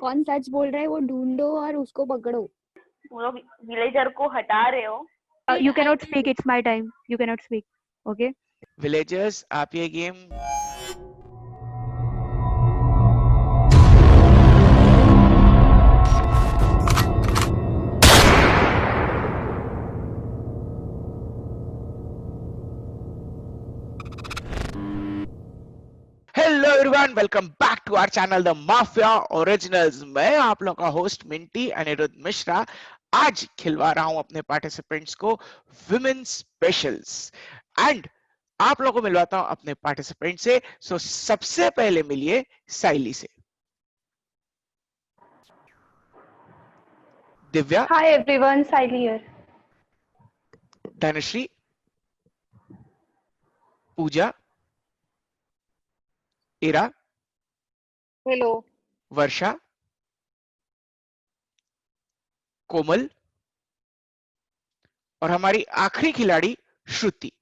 कौन सच बोल रहा है वो ढूंढो और उसको पकड़ो। तुम लोग विलेजर को हटा रहे हो। You cannot speak. It's my time. You cannot speak. Okay. Villagers, आप ये game hello everyone, welcome back to our channel the mafia originals. मैं आप लोगों का होस्ट मिंटी अनिरुद्ध मिश्रा आज खिलवा रहा हूं अपने पार्टिसिपेंट्स को विमेन स्पेशल्स एंड आप लोगों को मिलवाता हूं अपने पार्टिसिपेंट से। सो सबसे पहले मिलिए साइली से। Divya. Hi everyone, Saili here. Dhanashree. Pooja. Ira. Hello. Varsha. Komal और हमारी आखिरी खिलाड़ी श्रुति।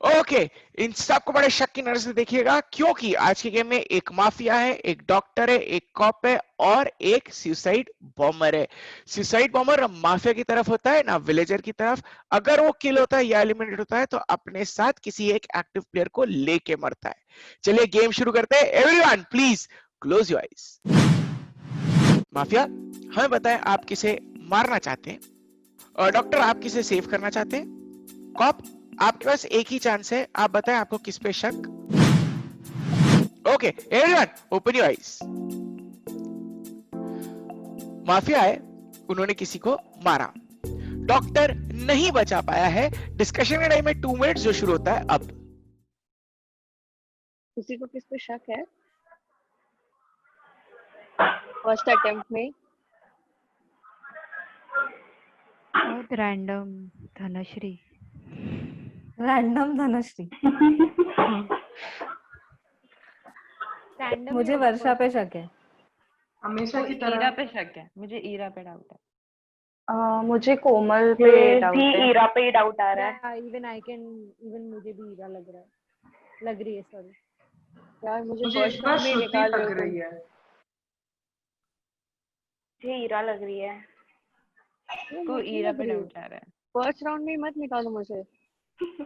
ओके, इन सबको बड़े शक की नजर से देखिएगा क्योंकि आज के गेम में एक माफिया है, एक डॉक्टर है, एक कॉप है और एक सुसाइड बॉम्बर है। सुसाइड बॉम्बर माफिया की तरफ होता है ना विलेजर की तरफ। अगर वो किल होता है या एलिमिनेट होता है तो अपने साथ किसी एक एक्टिव प्लेयर को लेके मरता है। चलिए गेम शुरू करते हैं। Everyone please close your eyes. Mafia, हमें बताएं आप किसे मारना चाहते हैं, और डॉक्टर आप किसे सेव करना चाहते हैं, कॉप आपके पास एक ही चांस है, आप बताएं आपको किस पे शक। Okay everyone open your eyes. Mafia है, उन्होंने किसी को मारा, डॉक्टर नहीं बचा पाया है। डिस्कशन के टाइम में 2 मिनट जो शुरू होता है अब। किसी को किस पे शक है? फर्स्ट अटेम्प्ट में बहुत रैंडम धनश्री। रैंडम धनश्री। मुझे वर्षा पे शक है। हमेशा की तरह ईरा पे शक है। मुझे ईरा पे डाउट है। मुझे कोमल पे डाउट है। ईरा पे डाउट आ रहा है। इवन मुझे भी ईरा लग रही है सॉरी। यार मुझे मुझे फर्स्ट इस बार राउंड में श्रुति निकाल लग रहे रही है। मुझे ईरा लग रही है। तो ईरा पे डाउट आ रहा है। फर्स्ट राउंड में मत निकालो मुझे।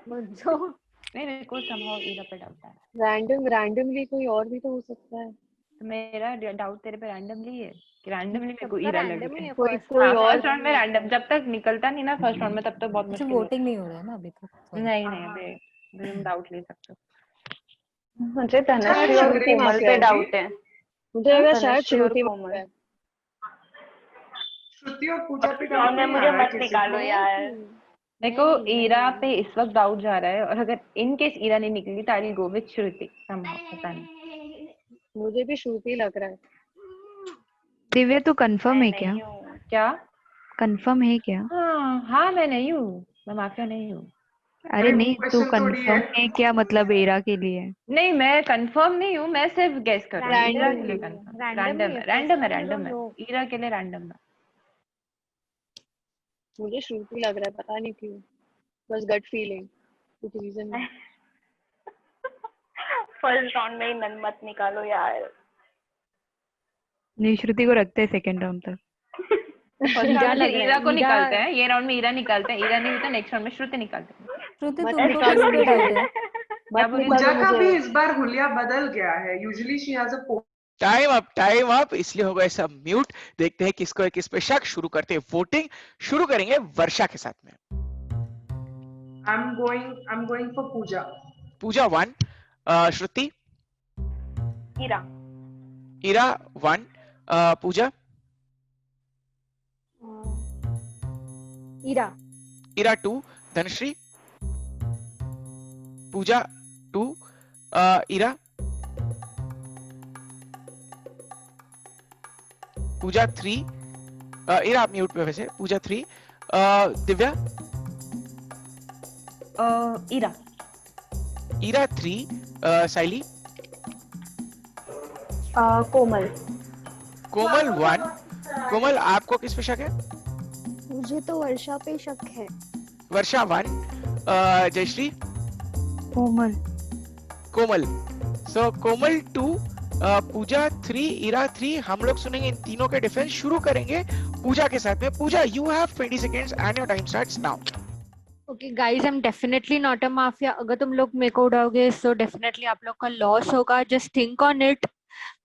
मुझे नहीं को समहाउ ईरा पे डाउट आ रहा है। रैंडमली कोई और भी तो हो सकता है। तो मेरा डाउट तेरे पे रैंडमली है कि रैंडमली मेरे को ईरा लग रही है। कोई हाँ, और फर्स्ट राउंड में रैंडम जब तक निकलता नहीं ना फर्स्ट राउंड में तब तक बहुत अच्छा मुश्किल वोटिंग नहीं हो रहा है ना अभी तक। नहीं अभी तुम डाउट ले सकते हो। मुझे धनश्री और श्रुति कोमल पे डाउट है। मुझे लगा शायद धनश्री और श्रुति कोमल। है। श्रुति और पूजा पे राउंड में डाउट नहीं मुझे आ रहा है मत किसी निकालो को। यार। देखो ईरा पे इस वक्त डाउट जा रहा है और अगर इन केस ईरा नहीं निकली तो I will go with Shruti somehow, पता नहीं। मुझे भी श्रुति लग रहा है। दिव्या तू कंफर्म है मैं क्या? नहीं हूँ। क्या? कंफर्म है क्या? हाँ मैं नहीं हूँ, मैं माफिया नहीं हूँ। अरे वो नहीं, तू क्वेश्चन थोड़ी है। कंफर्म है क्या मतलब एरा के लिए? नहीं मैं कंफर्म नहीं हूँ, मैं सिर्फ गेस कर रही हूँ। ईरा के लिए कंफर्म। रैंडम है ईरा के लिए रैंडम है। मुझे श्रुति लग रहा है, पता नहीं क्यों, बस गट फीलिंग, कुछ रीजन नहीं। फर्स्ट राउंड में ही नन मत निकालो यार। नहीं, श्रुति को रखते हैं सेकंड राउंड तक। ईरा को निकालते हैं, ये राउंड में ईरा निकालते हैं। ईरा नहीं होता नेक्स्ट राउंड में श्रुति निकालते हैं। श्रुति मत तुमको निकालो किस पे डाउट है? क्या बोल रही पूजा हो? का भी इस बार हुलिया बदल गया है। Usually she has a time up, इसलिए हो गए सब म्यूट। देखते हैं किसको है किस पे शक। शुरू करते हैं वोटिंग। शुरू करेंगे वर्षा के साथ में। I'm going for पूजा। पूजा 1, श्रुति। ईरा। ईरा 1, पूजा। ईरा 2, धनश्री। पूजा 2, ईरा। पूजा 3, ईरा आप म्यूट पे वैसे। पूजा 3, दिव्या। ईरा। ईरा 3, साइली। कोमल। कोमल 1। कोमल आपको किस पे शक है? मुझे तो वर्षा पे शक है। वर्षा 1, जयश्री। कोमल। कोमल। सो कोमल 2, पूजा 3, ईरा 3, हम लोग सुनेंगे इन तीनों के डिफेंस। शुरू करेंगे पूजा के साथ में। Pooja, you have 20 seconds and your time starts now. Okay guys, I am definitely not a mafia. अगर तुम लोग मेरे को उड़ाओगे सो डेफिनेटली आप लोग का लॉस होगा। Just think on it,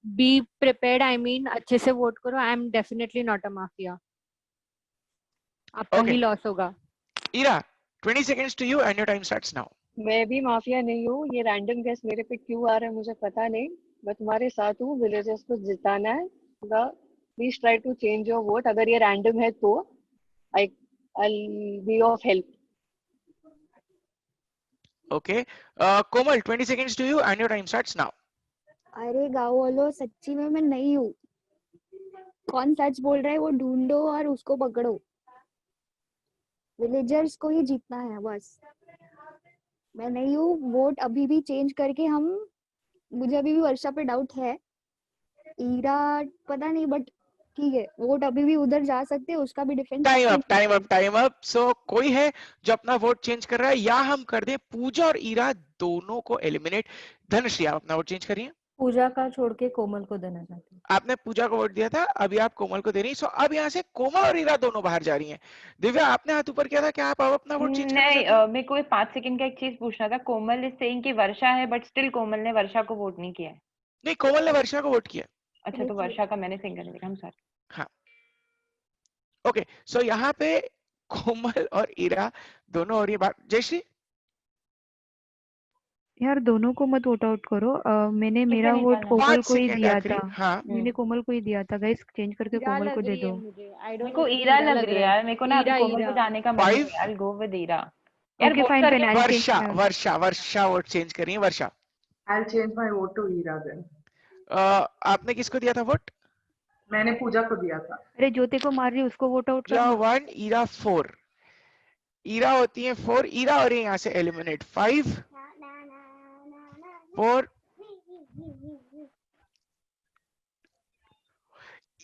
be prepared. I mean अच्छे से वोट करो। आई am definitely not a mafia. आपका Okay. ही लॉस होगा। Ira, 20 seconds to you and your time starts now. मैं भी माफिया नहीं हूँ। ये रैंडम गेस मेरे पे क्यों आ रहा है मुझे पता नहीं। मैं तुम्हारे साथ हूँ। विलेजर्स को जिताना है। Please try to change your vote. अगर ये रैंडम है तो I'll be of help. Okay. Komal, 20 seconds to you and your time starts now. अरे गाँव वालों, सच्ची में मैं नहीं हूँ। कौन सच बोल रहा है वो ढूंढो और उसको पकड़ो। विलेजर्स को ही जीतना है बस। मैं नहीं हूँ। वोट अभी भी चेंज करके हम, मुझे अभी भी वर्षा पे डाउट है। ईरा पता नहीं, बट ठीक है, वोट अभी भी उधर जा सकते हैं। उसका भी डिफेंस। Time up. सो कोई है जो अपना वोट चेंज कर रहा है, या हम कर दें पूजा और ईरा दोनों को एलिमिनेट? धनश्री, आप अपना वोट चेंज करिए। पूजा का छोड़ के कोमल को देना चाहती हूँ। आपने पूजा को वोट दिया था, अभी आप कोमल को दे रही हैं। सो अब यहाँ से कोमल और ईरा दोनों बाहर जा रही हैं। दिव्या, आपने हाथ ऊपर किया था, क्या आप अब अपना वोट चेंज करना चाहती हैं? नहीं, मेरे को 5 सेकंड का एक चीज पूछना था। कोमल इज सेइंग कि वर्षा है, बट स्टिल कोमल ने वर्षा को वोट नहीं किया है। नहीं, कोमल ने वर्षा को वोट किया। अच्छा, तो वर्षा का मैंने सिंगल देखा। हम सॉरी। हाँ, ओके। सो यहाँ पे कोमल और ईरा दोनों और ये बात। जयश्री, यार दोनों को मत वोट आउट करो। मैंने किसे मेरा वोट निकालना है? कोमल 5 को ही सेकंड दिया आखिरी। था। हाँ, मैंने कोमल को ही दिया था। गाइस चेंज करके ईरा कोमल को लग दे रही है दो। मुझे। I मेरे don't को know, ईरा ईरा लग रही है यार। मेरे को ना ईरा, कोमल को ईरा। जाने का मन है। 5 I'll go with ईरा। यार ओके वोट फाइन करके fine, I Varsha change. Varsha Varsha vote change करिए। Varsha, I'll change my vote to Ira then. आपने किसको दिया था वोट? मैंने पूजा को दिया था। अरे ज्योति को मार रही, उसको वोट आउट पूजा करना। 1, ईरा 4। ईरा होती है 4। ईरा और ये यहाँ से एलिमिनेट। 5 4।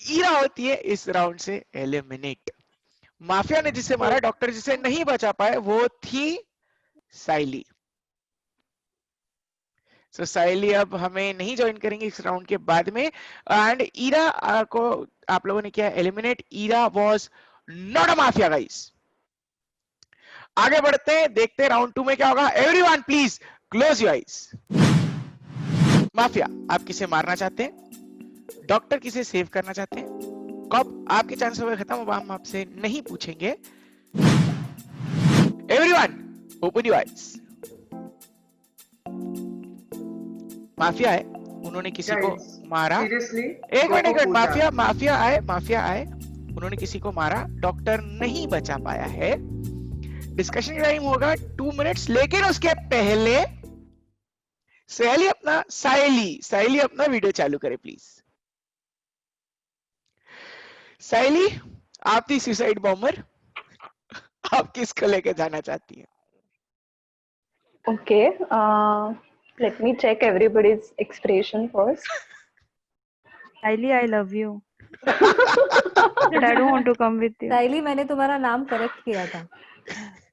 ईरा होती है इस राउंड से एलिमिनेट। माफिया ने जिसे मारा, डॉक्टर जिसे नहीं बचा पाए, वो थी साइली। सो साइली अब हमें नहीं ज्वाइन करेंगे इस राउंड के बाद में। एंड ईरा को आप लोगों ने किया eliminate. Ira was not a mafia guys. आगे बढ़ते हैं, देखते हैं राउंड 2 में क्या होगा। Everyone please close your eyes. Mafia, आप किसे मारना चाहते हैं? डॉक्टर किसे सेव करना चाहते हैं? कब आपके चांस हो गए खत्म, अब हम आपसे नहीं पूछेंगे। Everyone open your eyes. Mafia है, उन्होंने किसी को मारा। Seriously? एक मिनट, माफिया आए, उन्होंने किसी को मारा। डॉक्टर नहीं बचा पाया है। डिस्कशन टाइम होगा 2 मिनट्स, लेकिन उसके पहले साइली अपना वीडियो चालू करे प्लीज। साइली, आप थी सुसाइड बॉम्बर, आप किसको लेके जाना चाहती हैं? Okay. Let me check everybody's expression first. Saili, I love you but I don't want to come with you. Saili, मैंने तुम्हारा नाम करेक्ट किया था।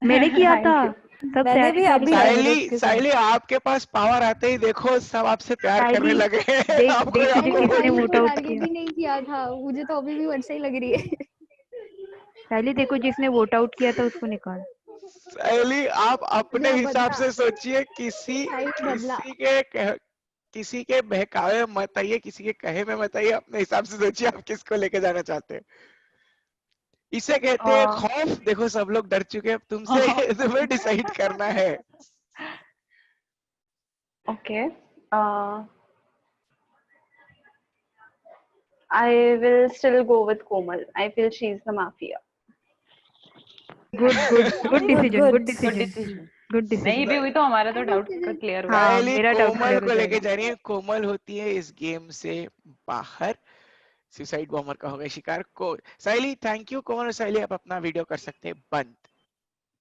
मैंने किया था। सब मैंने भी अभी साइली, आपके पास पावर आते ही देखो सब आपसे प्यार करने लगे हैं। देख तुझे किसने वोट आउट किया। भी नहीं किया था, मुझे तो अभी भी वर्षा ही लग रही है। साइली देखो, जिसने वोट आउट किया था उसको निकाल। साइली, आप अपने या हिसाब बदला। से सोचिए। किसी के बहकावे में मत आइए, किसी के कहे में मत आइए। अपने हिसाब से सोचिए आप किसको लेके जाना चाहते हैं। इसे कहते हैं खौफ। देखो सब लोग डर चुके हैं, तुमसे तुम्हें डिसाइड करना है। Okay. I will still go with Komal. I feel she's the mafia. Good decision. नहीं भी हुई तो हमारा तो डाउट क्लियर हुआ। हाँ, साइली मेरा doubt कोमल clear को हो लेके जाएगा। जा रही है। कोमल होती है इस गेम से बाहर। सुसाइड बॉम्बर का होगा शिकार को। साइली थैंक यू। कोमल और साइली, आप अपना वीडियो कर सकते हैं बंद।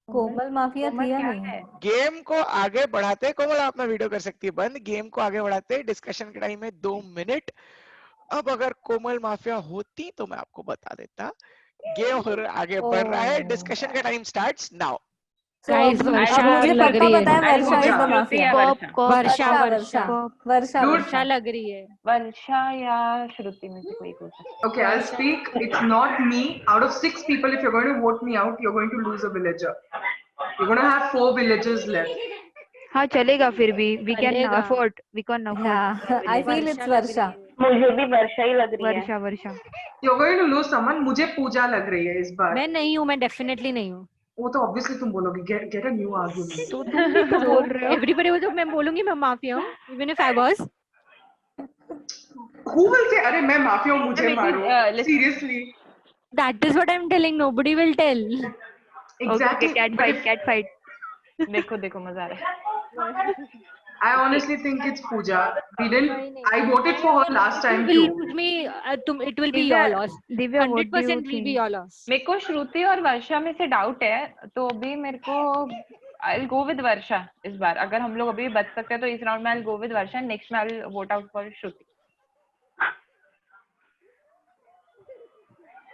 कोमल माफिया थी या क्या नहीं? है? गेम को आगे बढ़ाते। कोमल, आप अपना वीडियो कर सकती है बंद। गेम को आगे बढ़ाते। डिस्कशन के टाइम में 2 मिनट। अब अगर कोमल माफिया होती तो मैं आपको बता देता। गेम आगे बढ़ रहा है। डिस्कशन का टाइम स्टार्ट्स नाउ। गाइस वर्षा मुझे लग पक्का रही पता है, है वर्षा इज द श्रुति माफिया। या वर्षा? वर्षा वर्षा वर्षा वर्षा Dude, वर्षा लग रही है। वर्षा या श्रुति में से कोई हो सकता Okay, I'll speak. It's not me. Out of 6 people, if you're going to vote me out, you're going to lose a villager. You're going to have 4 villagers left. हाँ चलेगा फिर भी वी कैन चलेगा। Afford we can afford I feel it's Varsha. मुझे भी वर्षा ही लग रही है। वर्षा वर्षा You're going to lose someone. मुझे पूजा लग रही है इस बार. मैं नहीं हूँ, मैं डेफिनेटली नहीं हूँ। वो तो obviously तुम बोलोगी. Get a new argument. तो तुम भी तो बोल रहे हो एवरीबॉडी वो तो मैं बोलूंगी मैं माफिया हूँ, even if I was. Who will say? अरे मैं माफिया हूँ मुझे मारो. Seriously. That is what I am telling, nobody will tell. Exactly. Cat fight देखो देखो मजा आ रहा है। I honestly think it's Pooja. We didn't. I voted for her last time too. It will be your loss. Divya what do you 100% will be think? your loss. मेरे को श्रुति और वर्षा में से डाउट है, तो अभी मेरे को I'll go with वर्षा इस बार। अगर हम लोग अभी बच सकते हैं तो इस राउंड में I'll go with Varsha, next में I'll vote out for Shruti.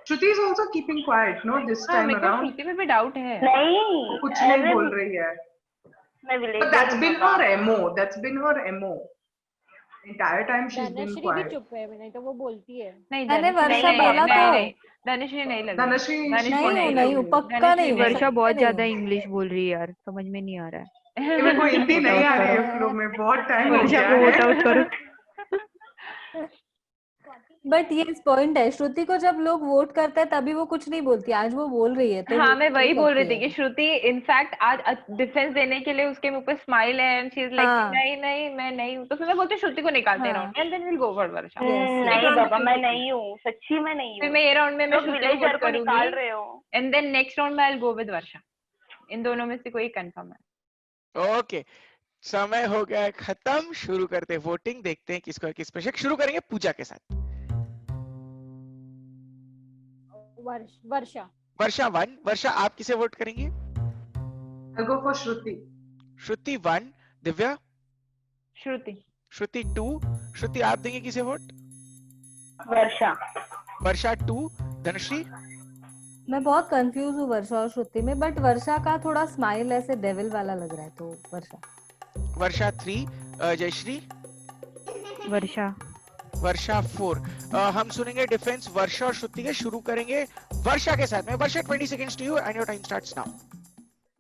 Shruti is also keeping quiet, no, this हाँ, time मेरे को around. श्रुति में भी डाउट है। नहीं, कुछ नहीं बोल रही है. मैं village But that's been her MO. That's been her MO. Entire time she's been Dhanashree भी quiet. चुप है, नहीं तो वो बोलती है। नहीं मैंने वर्षा नहीं, बोला नहीं, तो। नहीं, धनश्री नहीं लग धनश्री नहीं हूँ, पक्का नहीं हूँ। वर्षा बहुत नहीं ज्यादा हूँ। इंग्लिश बोल रही है यार, समझ में नहीं आ रहा है। मेरे को हिंदी नहीं आ रही है फ्लो में. बहुत टाइम हो वर्षा गया को वोट है. आउट करो। बट ये पॉइंट है, श्रुति को जब लोग वोट करते हैं तभी वो कुछ नहीं बोलती, आज वो बोल रही है तो हाँ, वो मैं वही बोल रही करती थी कि है। श्रुति इनफैक्ट आज डिफेंस देने के लिए उसके मुंह पे स्माइल है एंड शी इज लाइक हाँ। नहीं नहीं मैं नहीं हूँ, तो फिर मैं बोलती हूँ श्रुति को निकालते हैं हाँ। Round and then will go for Varsha. नहीं बाबा मैं नहीं हूँ, सच्ची मैं नहीं फिर हूँ। मैं ये राउंड में मैं लोग श्रुति को विलेजर वोट को निकाल करूंगी रहे हो। एंड देन नेक्स्ट राउंड में आई विल गो विद वर्षा। इन दोनों में से कोई कंफर्म है। ओके, समय हो गया है खत्म। शुरू करते हैं वोटिंग, देखते हैं किसको किस पे शक। शुरू करेंगे पूजा के साथ। वर्षा। वर्षा 1, वर्षा आप किसे वोट करेंगे? I'll go for Shruti. श्रुति 1, दिव्या? श्रुति। श्रुति 2, श्रुति आप देंगे किसे वोट? वर्षा। वर्षा 2, धनश्री? मैं बहुत कंफ्यूज हूँ वर्षा और श्रुति में, बट वर्षा का थोड़ा स्माइल ऐसे डेविल वाला लग रहा है, तो वर्षा। वर्षा 3, जयश्री? वर्षा वर्षा 4। हम सुनेंगे डिफेंस वर्षा और श्रुति के। शुरू करेंगे वर्षा के साथ में। वर्षा 20 seconds to you and your time starts now.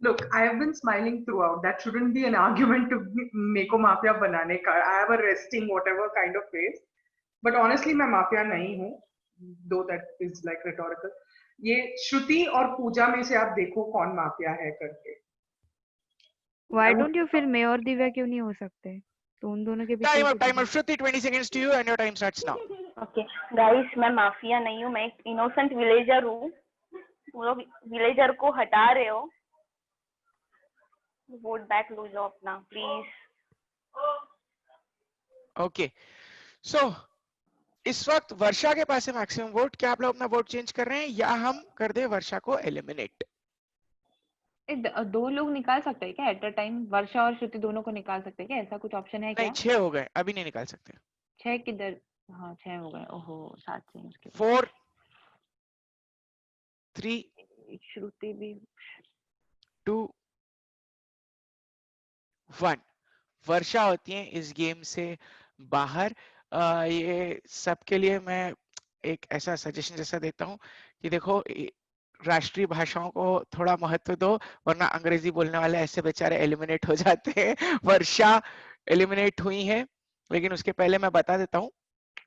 Look, I have been smiling throughout. That shouldn't be an argument to मेरे को माफिया बनाने का. I have a resting whatever kind of face. But honestly, मैं mafia नहीं हूँ. Though that is like rhetorical. ये श्रुति और पूजा में से आप देखो कौन माफिया है करके. व्हाई डोंट यू फिर मैं और दिव्या क्यों नहीं हो सकते? तो उन दोनों के पीछे Time up. Shruti 20 seconds to you and your time starts now. Okay guys, मैं माफिया नहीं हूँ, मैं एक इनोसेंट विलेजर हूँ। तुम लोग विलेजर को हटा रहे हो, वोट बैक लो लो अपना प्लीज। ओके, सो इस वक्त वर्षा के पास है मैक्सिमम वोट। क्या आप लोग अपना वोट चेंज कर रहे हैं या हम कर दे वर्षा को एलिमिनेट? दो लोग निकाल सकते हैं क्या एट अ टाइम? वर्षा और श्रुति दोनों को निकाल सकते हैं क्या? ऐसा कुछ ऑप्शन है क्या? नहीं, 6 हो गए, अभी नहीं निकाल सकते। 6 किधर? हाँ 6 हो गए। ओहो 7 चेंज के। 4, 3, श्रुति भी 2, 1। वर्षा होती है इस गेम से बाहर। ये सबके लिए मैं एक ऐसा सजेशन जैसा देता हूँ कि देखो, राष्ट्रीय भाषाओं को थोड़ा महत्व दो, वरना अंग्रेजी बोलने वाले ऐसे बेचारे एलिमिनेट हो जाते हैं। वर्षा एलिमिनेट हुई है, लेकिन उसके पहले मैं बता देता हूँ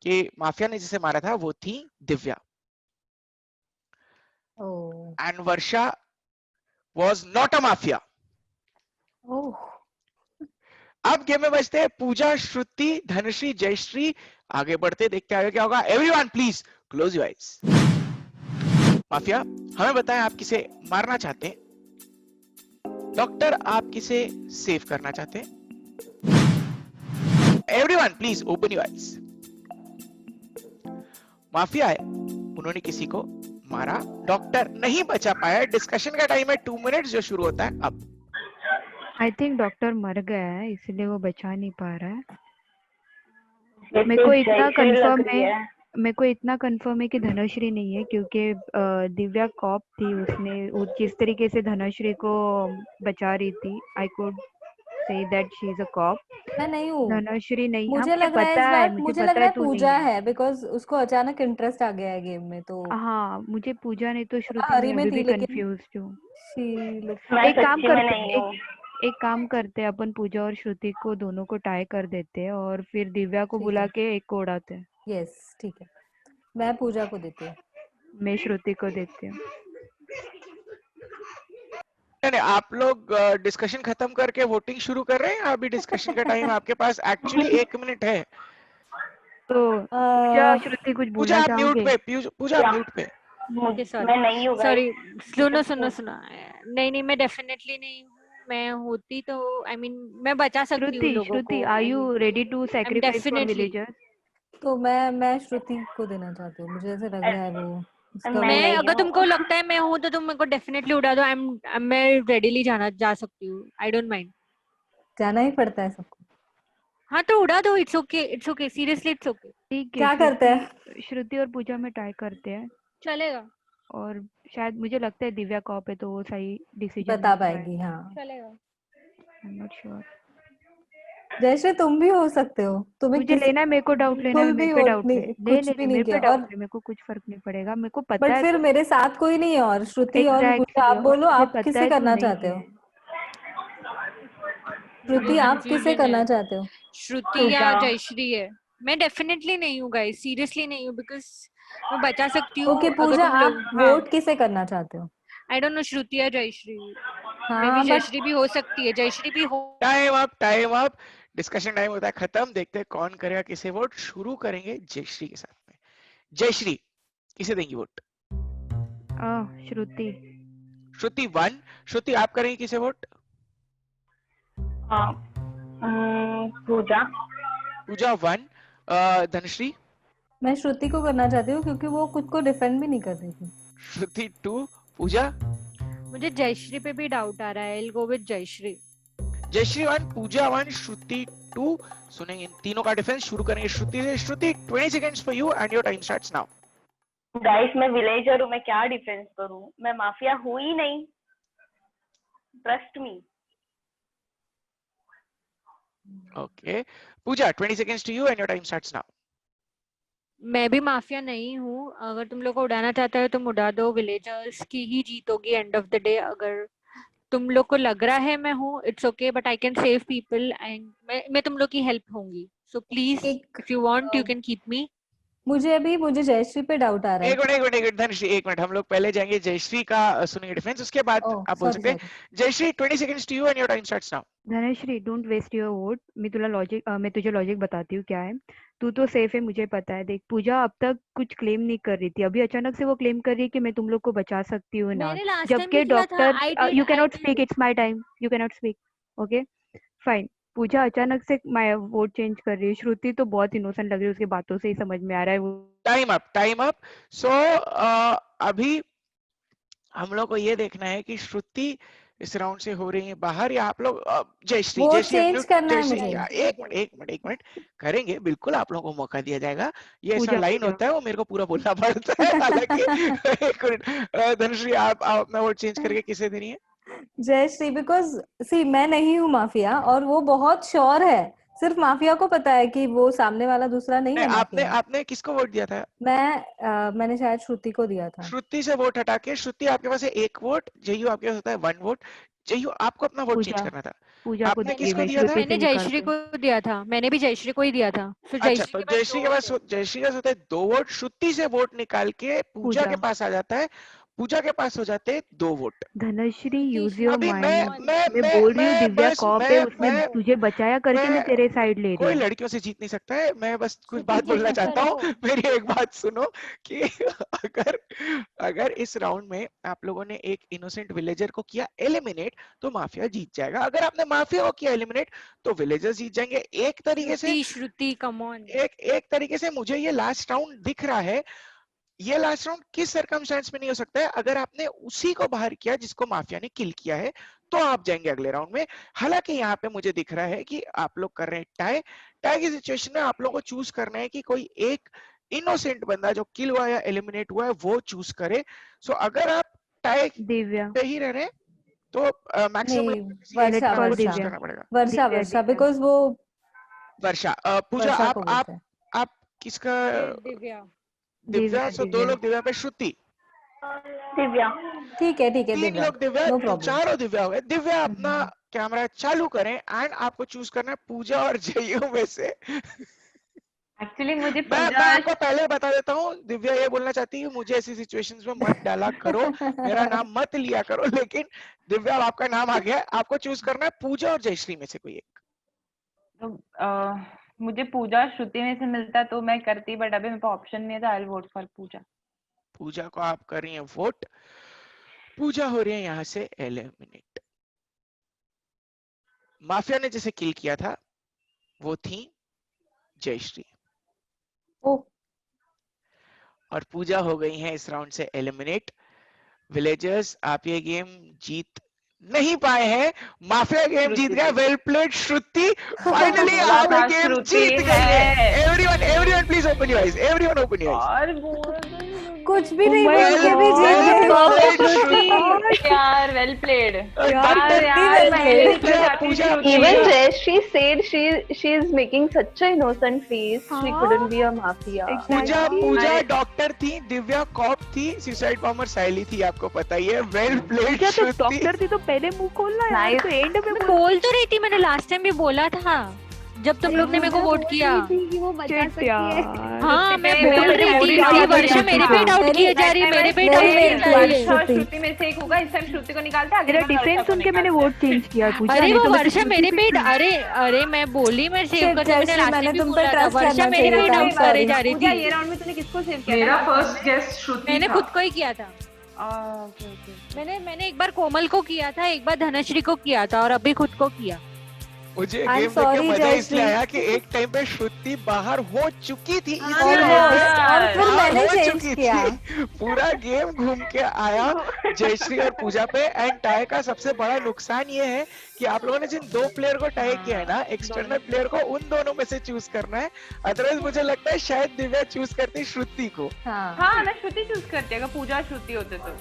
कि माफिया ने जिसे मारा था वो थी Divya. And Varsha was not a mafia. अब गेम में बचते हैं पूजा, श्रुति, धनश्री, जयश्री। आगे बढ़ते देखते आगे क्या होगा। Everyone please close your eyes. Mafia, हमें बताएं आप किसे मारना चाहते हैं? डॉक्टर, आप किसे सेव करना चाहते हैं? Everyone please open your eyes. Mafia है, उन्होंने किसी को मारा, डॉक्टर नहीं बचा पाया। डिस्कशन का टाइम है 2 मिनट्स जो शुरू होता है अब। आई थिंक डॉक्टर मर गया है इसलिए वो बचा नहीं पा रहा है। मेरे को इतना कंफर्म है मेरे को इतना कंफर्म है कि धनश्री नहीं है, क्योंकि दिव्या कॉप थी, उसने वो जिस तरीके से धनश्री को बचा रही थी, I could say that she is a cop. मैं नहीं हूँ, धनश्री नहीं, हाँ मुझे मुझे लग रहा है पता इस है, बार, मुझे मुझे लग पता रहा है है तू नहीं पूजा है। है, बिकॉज उसको अचानक इंटरेस्ट आ गया है गेम में, तो हाँ मुझे पूजा नहीं तो श्रुति, हरी मैं में अभी थी भी लेकिन कंफ्यूज हूँ। she looked- मैं एक काम सच्ची में करते नहीं एक हूँ। एक काम करते हैं, अपन पूजा और श्रुति को दोनों को टाई कर देते हैं और फिर दिव्या को ठीक बुला है, के एक को उड़ाते हैं। यस ठीक है, मैं पूजा को देती हूँ। मैं श्रुति को देती हूँ। नहीं, आप लोग डिस्कशन खत्म करके वोटिंग शुरू कर रहे हैं, अभी डिस्कशन का टाइम आपके पास एक्चुअली 1 मिनट है। तो पूजा श्रुति कुछ पूजा बोलना आप म्यूट चाहोगे? पे, पूजा आप क्या? म्यूट पे। ओके मैं नहीं हूँ सॉरी, गाइस। सुनो सुनो सुनो, नहीं मैं डेफिनेटली नहीं हूँ। मैं होती तो आई मीन मैं बचा सकती हूँ लोगों श्रुति, को। Are you ready to I am sacrifice for definitely, villagers? तो मैं श्रुति को देना चाहती हूँ, मुझे ऐसे लग रहा है वो उसका मैं वो मैं नहीं अगर तुमको हूँ। लगता है मैं हूँ तो तुम मेरे को डेफिनेटली उड़ा दो। मैं रेडीली जा सकती हूँ, आई डोंट माइंड। जाना ही पड़ता है सबको। हाँ तो उड़ा दो, it's okay seriously it's okay. ठीक है, क्या करते हैं? श्रुति और पूजा में टाई करते हैं, चलेगा और शायद मुझे लगता है दिव्या कॉप है तो वो सही डिसीजन बता दे पाएगी, पाएगी। हाँ। चलेगा। I am not sure. जैसे तुम भी हो सकते हो, तुम्हें मुझे किसी लेना है, मेरे को डाउट लेना है, बिल्कुल मेरे भी पे वोट डाउट ले, नहीं, नहीं कुछ नहीं भी नहीं, मेरे नहीं पे किया। डाउट और ले, मेरे को कुछ फर्क नहीं पड़ेगा, मेरे को पता बट है फिर तो। मेरे साथ कोई नहीं है, और श्रुति और पूजा, एग्जैक्टली, आप और बोलो मुझे आप पता किसे है तू करना नहीं चाहते है। हो? मुझे श्रुति, आप किसे कंफ्यूजन है, करना चाहते हो? श्रुति या पूजा। जयश्री है। मैं डेफिनेटली नहीं हूँ गाइस, सीरियसली नहीं हूँ, बिकॉज मैं बचा सकती हूँ ओके अगर पूजा, तुम आप लोग। हाँ वोट किसे करना चाहते हो? आई डोंट नो, श्रुति या जयश्री। मे भी हाँ बट जयश्री भी हो सकती है, जयश्री भी हो। टाइम अप, डिस्कशन टाइम होता है खत्म। देखते हैं कौन करेगा किसे वोट। शुरू करेंगे जयश्री के साथ में। जयश्री किसे देंगी वोट? श्रुति। श्रुति 1। श्रुति आप करेंगे किसे वोट? पूजा। पूजा 1। धनश्री? मैं श्रुति को करना चाहती हूँ, क्योंकि वो खुद को डिफेंड भी नहीं कर रही थी। श्रुति 2। पूजा? मुझे जयश्री पे भी डाउट आ रहा है, I'll go with Jayashree. Jayashree 1, पूजा 1, श्रुति 2। सुनेंगे इन तीनों का डिफेंस। शुरू करेंगे श्रुति से। श्रुति 20 seconds for you and your time starts now. Guys मैं विलेजर हूँ, मैं क्या डिफेंस करूँ? मैं माफिया हूँ ही नहीं, trust me. Okay Pooja 20 seconds to you and your time starts now. मैं भी माफिया नहीं हूँ, अगर तुम लोग को उड़ाना चाहते हो तुम उड़ा दो, विलेजर्स की ही जीत होगी एंड ऑफ द डे। अगर तुम लोग को लग रहा है मैं हूँ, it's okay, but I can save people and मैं तुम लोग की हेल्प होंगी। So please if you want you can keep me. मुझे जयश्री पे डाउट आ रहा है। एक मिनट धनश्री, एक मिनट, हम लोग पहले जाएंगे जयश्री का सुनेंगे डिफेंस, उसके बाद आप बोल सकते हैं। Jayashree 20 seconds to you and your time starts now. Dhanashree don't waste your vote, मैं तुझे लॉजिक बताती हूँ क्या है। तू तो सेफ है, मुझे पता है। देख पूजा अब तक कुछ क्लेम नहीं कर रही थी, अभी अचानक से वो क्लेम कर रही है कि मैं तुम लोग को बचा सकती हूँ ना, मैंने लास्ट टाइम जबकि भी किया था। Doctor you can not speak, it's my time, you can not speak. Okay fine. Pooja अचानक से माय वोट चेंज कर रही है। श्रुति तो बहुत इनोसेंट लग रही है, उसकी बातों से ही समझ में आ रहा है वो। Time up. सो अभी हम लोग को ये देखना है कि श्रुति इस राउंड से हो रही है बाहर या आप लोग। जयश्री चेंज करना है मुझे। एक मिनट करेंगे, बिल्कुल आप लोगों को मौका दिया जाएगा। ये ऐसा पूजा, लाइन पूजा। होता है, वो मेरे को पूरा बोलना पड़ता है हालांकि। एक मिनट धनश्री, आप अपना वोट चेंज करके किसे देनी है? जयश्री, बिकॉज सी मैं नहीं हूँ माफिया, और वो बहुत श्योर है, सिर्फ माफिया को पता है कि वो सामने वाला दूसरा नहीं है माफिया। आपने किसको वोट दिया था? मैंने शायद श्रुति को दिया था। श्रुति से वोट हटा के, श्रुति आपके पास है 1 वोट, जयू आपके पास होता है 1 वोट। जयू आपको अपना वोट चेंज करना था। पूजा को आपने दिए किसको हुए, दिया था? श्रुति मैंने से निकाल जयश्री के। को दिया था, मैंने भी जयश्री को ही दिया था। So अच्छा, तो जयश्री के पास दो वोट होता है 2 वोट। श्रुति से वोट निकाल के पूजा के पास आ जाता है, पूजा के पास हो जाते हैं 2 वोट। धनश्री यूज योर अभी माइंड, मैं बोल रही हूँ दिव्या कॉप है, उसने तुझे बचाया करके मैं तेरे साइड ले रही कोई हूँ। लड़कियों से जीत नहीं सकता है। मैं बस कुछ बात बोलना चाहता हूँ। मेरी एक बात सुनो कि अगर इस राउंड में आप लोगों ने एक इनोसेंट विलेजर को किया एलिमिनेट तो माफिया जीत जाएगा। अगर आपने माफिया को किया एलिमिनेट तो विलेजर्स जीत जाएंगे। एक तरीके से श्रुति कम ऑन, एक तरीके से मुझे ये लास्ट राउंड दिख रहा है। ये लास्ट राउंड किस सर्कमस्टेंस में नहीं हो सकता है? अगर आपने उसी को बाहर किया जिसको माफिया ने किल किया है तो आप जाएंगे अगले राउंड में। हालांकि यहाँ पे मुझे दिख रहा है कि आप लोग कर रहे हैं टाई की सिचुएशन में। आप लोगों को चूज करना है कि कोई एक इनोसेंट बंदा जो किल हुआ या एलिमिनेट हुआ है वो चूज करे। सो अगर आप टाई दिव्या पे ही रह रहे हैं तो मैक्सिमम नहीं, वर्षा चूज वर्षा करना पड़ेगा। वर्षा दिव्या, वर्षा दिव्या। बिकॉज वो वर्षा पूजा वर्षा आप को बोलते हैं। आप किसका? दिव्या। दिव्या। सो 2 दिव्या। लोग दिव्या पे, श्रुति दिव्या। ठीक है 3 दिव्या, लोग दिव्या, नो तो प्रॉब्लम। 4 दिव्या हो गए। दिव्या अपना कैमरा चालू करें एंड आपको चूज करना है पूजा और जयू में से। एक्चुअली मुझे मैं पूजा आपको पहले बता देता हूँ, दिव्या ये बोलना चाहती है कि मुझे ऐसी सिचुएशंस में मत डाला करो, मेरा नाम मत लिया करो, लेकिन दिव्या अब आपका नाम आ गया है, आपको चूज करना है पूजा और जयश्री में से कोई एक। तो मुझे पूजा श्रुति में से मिलता तो मैं करती, बट अभी मेरे पास ऑप्शन नहीं था। आई विल वोट फॉर पूजा। पूजा को आप कर रही हैं वोट, पूजा हो रही है यहाँ से एलिमिनेट। माफिया ने जिसे किल किया था वो थी जयश्री, और पूजा हो गई है इस राउंड से एलिमिनेट। विलेजर्स आप ये गेम जीत नहीं पाए हैं, माफिया गेम जीत गया। वेल प्लेड श्रुति, फाइनली आप ये गेम जीत गई है। Everyone please open your eyes, everyone open your eyes. कुछ भी नहीं बोल के भी जीत गए। यार well played Even Jayashree said she is making such an innocent face. She couldn't be a mafia. Pooja doctor थी, दिव्या कॉप थी, सुसाइड बॉम्बर साइली थी, आपको पता ही है। वेल प्लेड क्या तो श्रुति। डॉक्टर थी तो पहले मुंह खोलना है यार, तो एंड में मैं बोल तो रही थी, मैंने लास्ट टाइम भी बोला था जब तुम लोग ने मेरे को वोट किया। कि वो बचा सकती है। हाँ मैं बोल रही थी, ये वर्षा मेरे पे डाउट किए जा रही है, मेरे पे डाउट किए जा रही है। श्रुति में से एक होगा, इस टाइम श्रुति को निकालते हैं। मेरा डिफेंस सुन के मैंने वोट चेंज किया। पूजा अरे नहीं वो तो मैं वर्षा मेरे पे, श्रुति अरे अरे मैं बोली, मैं सेव करती, मैंने लास्ट मैंने टाइम भी तुम पे बोला था, ट्रस्ट वर्षा करना मेरे पे चाहिए था, डाउट sorry। करे जा रही पूजा थी। ये राउंड में तूने किसको सेव किया? मेरा फर्स्ट गेस्ट श्रुति मैंने था। खुद को ही किया था। मैंने एक बार कोमल को किया था, एक बार धनश्री को किया था, और अभी खुद को किया। मुझे I'm गेम देख sorry, के मजा जयश्री। इसलिए आया कि एक टाइम पे श्रुति बाहर हो चुकी थी, Almost, और फिर मैंने हो चेंज चुकी किया। थी। पूरा गेम घूम के आया जयश्री और पूजा पे। एंड टाई का सबसे बड़ा नुकसान ये है कि आप लोगों ने जिन 2 प्लेयर को टाई किया है ना, एक्सटर्नल प्लेयर को उन दोनों में से चूज करना है। अदरवाइज मुझे लगता है शायद दिव्या चूज करती श्रुति को, हाँ मैं श्रुति चूज करती अगर पूजा श्रुति होते तो,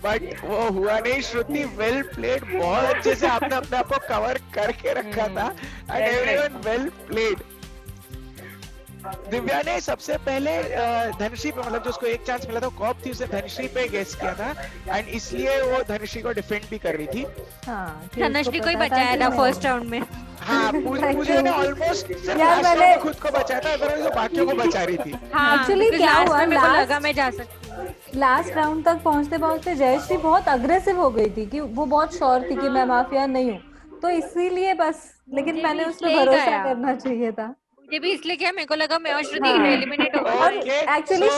बट वो हुआ नहीं। श्रुति वेल प्लेड, बहुत अच्छे से आपने अपने आप को कवर करके रखा था। And everyone well played. Divya ने सबसे पहले धनश्री पे, मतलब जो उसको एक चांस मिला था, कॉप थी, उसे धनश्री पे गेस किया था, एंड इसलिए वो धनश्री को डिफेंड भी कर रही थी। धनश्री को ही बचाया था फर्स्ट राउंड में। हाँ, पूजा ने ऑलमोस्ट खुद को बचाया था, अदरवाइज वो बाकियों को बचा रही थी। एक्चुअली क्या हुआ, मेरे को लगा मैं जा सकती हूँ। लास्ट राउंड तक पहुंचते पहुंचते जयश्री बहुत अग्रेसिव हो गई थी कि वो बहुत श्योर थी कि मैं माफिया नहीं हूँ, तो इसीलिए बस। लेकिन मैंने उस पर भरोसा करना चाहिए था। मुझे भी इसलिए क्या, मेरे को लगा मैं और श्रुति एलिमिनेट हो और एक्चुअली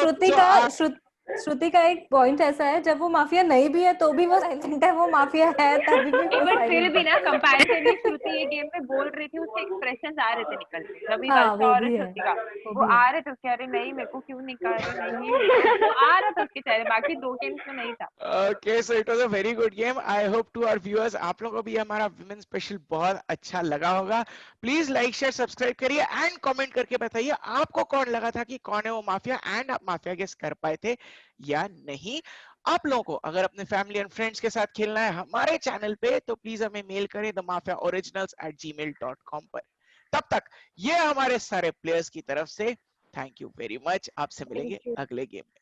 श्रुति का एक पॉइंट ऐसा है, जब वो माफिया नहीं भी है तो भी वो साइलेंट है, वो माफिया है तभी भी वो बट फिर silent भी है। ना कंपैरेटिवली श्रुति ये गेम में बोल रही थी, उसके एक्सप्रेशंस आ रहे थे निकल के, रवि हाँ, वर्षा वो और भी है, श्रुति का वो वो भी है। आ रहे थे उसके, अरे नहीं मेरे को क्यों निकाल रहे, नहीं वो आ रहा था उसके चेहरे, बाकी 2 गेम्स में नहीं था। Okay, so it was a very good game. I hope to our viewers, आप लोगों को भी हमारा विमेन स्पेशल बहुत अच्छा लगा होगा। प्लीज लाइक शेयर सब्सक्राइब करिए एंड कमेंट करके बताइए आपको कौन लगा था कि कौन है वो माफिया, एंड आप माफिया गेस कर पाए थे या नहीं। आप लोगों को अगर अपने फैमिली एंड फ्रेंड्स के साथ खेलना है हमारे चैनल पे, तो प्लीज हमें मेल करें themafiaoriginals@gmail.com पर। तब तक ये हमारे सारे प्लेयर्स की तरफ से थैंक यू वेरी मच। आपसे मिलेंगे अगले गेम में।